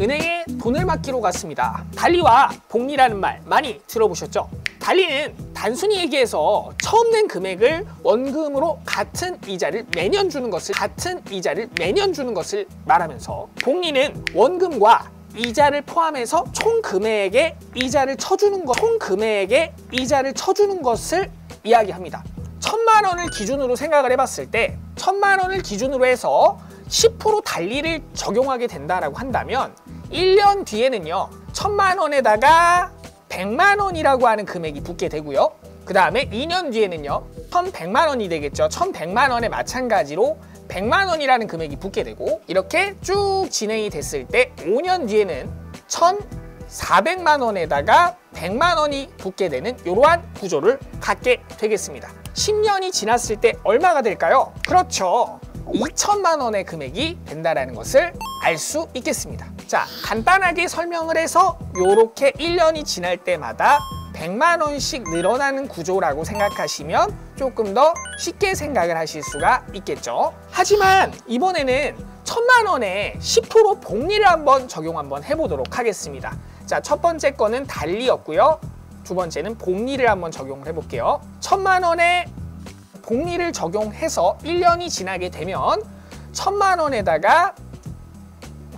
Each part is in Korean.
은행에 돈을 맡기러 갔습니다. 달리와 복리라는 말 많이 들어보셨죠? 달리는 단순히 얘기해서 처음 낸 금액을 원금으로 같은 이자를 매년 주는 것을 말하면서, 복리는 원금과 이자를 포함해서 총 금액의 이자를 쳐주는 것을 이야기합니다. 1,000만 원을 기준으로 생각을 해봤을 때 1,000만 원을 기준으로 해서 10% 달리를 적용하게 된다라고 한다면 1년 뒤에는요 1,000만 원에다가 100만 원이라고 하는 금액이 붙게 되고요. 그 다음에 2년 뒤에는요 1,100만 원이 되겠죠. 1,100만 원에 마찬가지로 100만 원이라는 금액이 붙게 되고, 이렇게 쭉 진행이 됐을 때 5년 뒤에는 1,400만 원에다가 100만 원이 붙게 되는 이러한 구조를 갖게 되겠습니다. 10년이 지났을 때 얼마가 될까요? 그렇죠, 2,000만 원의 금액이 된다는 것을 알 수 있겠습니다. 자, 간단하게 설명을 해서 이렇게 1년이 지날 때마다 100만 원씩 늘어나는 구조라고 생각하시면 조금 더 쉽게 생각을 하실 수가 있겠죠. 하지만 이번에는 1,000만 원에 10% 복리를 적용 한번 해보도록 하겠습니다. 자, 첫 번째 거는 달리였고요. 두 번째는 복리를 한번 적용을 해볼게요. 1,000만 원에 복리를 적용해서 1년이 지나게 되면 1,000만 원에다가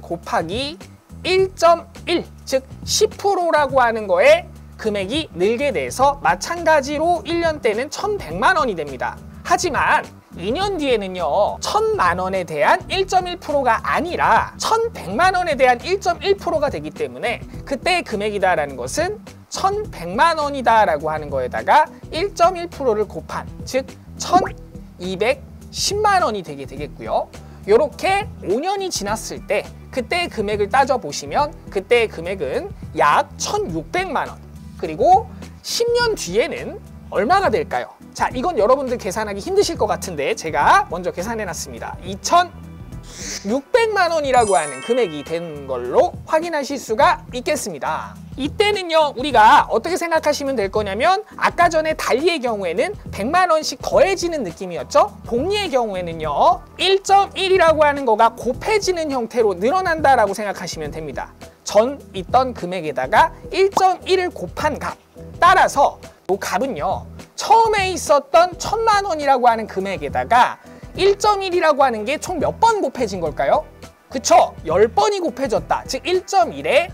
곱하기 1.1, 즉 10%라고 하는 거에 금액이 늘게 돼서 마찬가지로 1년 때는 1,100만 원이 됩니다. 하지만 2년 뒤에는요 1,000만 원에 대한 1.1%가 아니라 1,100만 원에 대한 1.1%가 되기 때문에 그때의 금액이다라는 것은 1,100만 원이다라고 하는 거에다가 1.1%를 곱한, 즉 1,210만 원이 되게 되겠고요. 이렇게 5년이 지났을 때 그때의 금액을 따져보시면 그때의 금액은 약 1,600만 원. 그리고 10년 뒤에는 얼마가 될까요? 자, 이건 여러분들 계산하기 힘드실 것 같은데 제가 먼저 계산해놨습니다. 2,600만 원이라고 하는 금액이 된 걸로 확인하실 수가 있겠습니다. 이때는요 우리가 어떻게 생각하시면 될 거냐면, 아까 전에 달리의 경우에는 100만 원씩 더해지는 느낌이었죠. 복리의 경우에는요 1.1이라고 하는 거가 곱해지는 형태로 늘어난다라고 생각하시면 됩니다. 전 있던 금액에다가 1.1을 곱한 값, 따라서 이 값은요 처음에 있었던 1,000만 원이라고 하는 금액에다가 1.1이라고 하는 게 총 몇 번 곱해진 걸까요? 그쵸? 10번이 곱해졌다. 즉 1.1에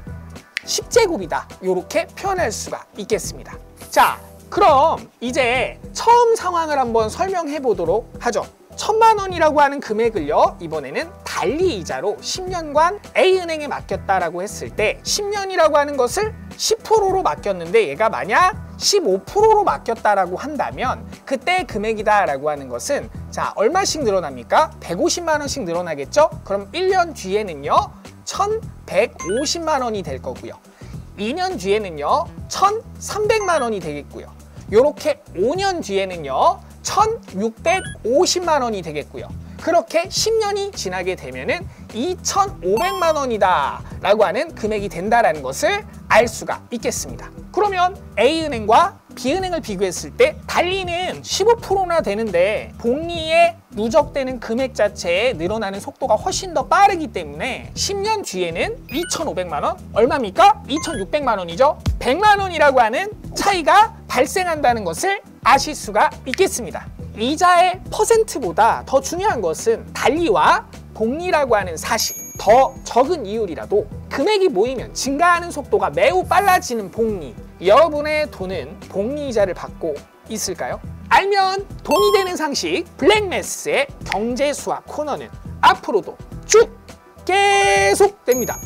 10제곱이다. 이렇게 표현할 수가 있겠습니다. 자, 그럼 이제 처음 상황을 한번 설명해 보도록 하죠. 1,000만 원이라고 하는 금액을요 이번에는 달리 이자로 10년간 A은행에 맡겼다라고 했을 때 10년이라고 하는 것을 10%로 맡겼는데 얘가 만약 15%로 맡겼다라고 한다면 그때 금액이다라고 하는 것은 자 얼마씩 늘어납니까? 150만 원씩 늘어나겠죠? 그럼 1년 뒤에는요 1,150만 원이 될 거고요. 2년 뒤에는요 1,300만 원이 되겠고요. 이렇게 5년 뒤에는요 1,650만 원이 되겠고요. 그렇게 10년이 지나게 되면은 2,500만 원이다 라고 하는 금액이 된다는 것을 알 수가 있겠습니다. 그러면 A은행과 B은행을 비교했을 때 달리는 15%나 되는데 복리에 누적되는 금액 자체에 늘어나는 속도가 훨씬 더 빠르기 때문에 10년 뒤에는 2,500만 원, 얼마입니까? 2,600만 원이죠. 100만 원이라고 하는 차이가 발생한다는 것을 아실 수가 있겠습니다. 이자의 퍼센트보다 더 중요한 것은 달리와 복리라고 하는 사실, 더 적은 이율이라도 금액이 모이면 증가하는 속도가 매우 빨라지는 복리. 여러분의 돈은 복리 이자를 받고 있을까요? 알면 돈이 되는 상식 블랙매스의 경제수학 코너는 앞으로도 쭉 계속됩니다.